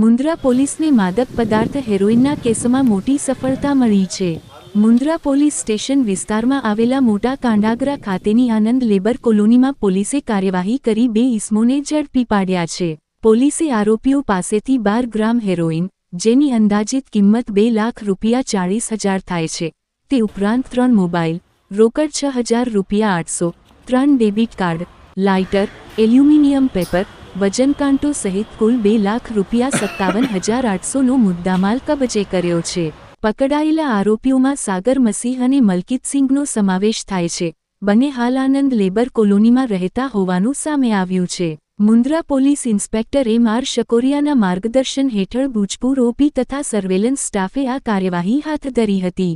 મુન્દ્રા પોલીસને માદક પદાર્થ હેરોઇનના કેસમાં મોટી સફળતા મળી છે। મુન્દ્રા પોલીસ સ્ટેશન વિસ્તારમાં આવેલા મોટા કાંડાગરા ખાતેની આનંદ લેબર કોલોનીમાં પોલીસે કાર્યવાહી કરી 2 ઇસમોને ઝડપી પાડ્યા છે। પોલીસે આરોપીઓ પાસેથી 12 ગ્રામ હેરોઇન, જેની અંદાજિત કિંમત 2 લાખ રૂપિયા 40,000 થાય છે, તે ઉપરાંત 3 મોબાઈલ, રોકડ 6,000 રૂપિયા 800, 3 debit card, lighter, aluminium paper, વજન કાંટો સહિત કુલ 2 લાખ રૂપિયા 57,800નો મુદ્દામાલ કબજે કર્યો છે। પકડાયેલા આરોપીઓમાં સાગર મસીહ અને મલકીતસિંઘનો સમાવેશ થાય છે। બંને હાલ આનંદ લેબર કોલોનીમાં રહેતા હોવાનું સામે આવ્યું છે। Mundra police inspector M.R. શકોરિયાના માર્ગદર્શન હેઠળ ભૂજપુર OP તથા સર્વેલન્સ સ્ટાફે આ કાર્યવાહી હાથ ધરી હતી।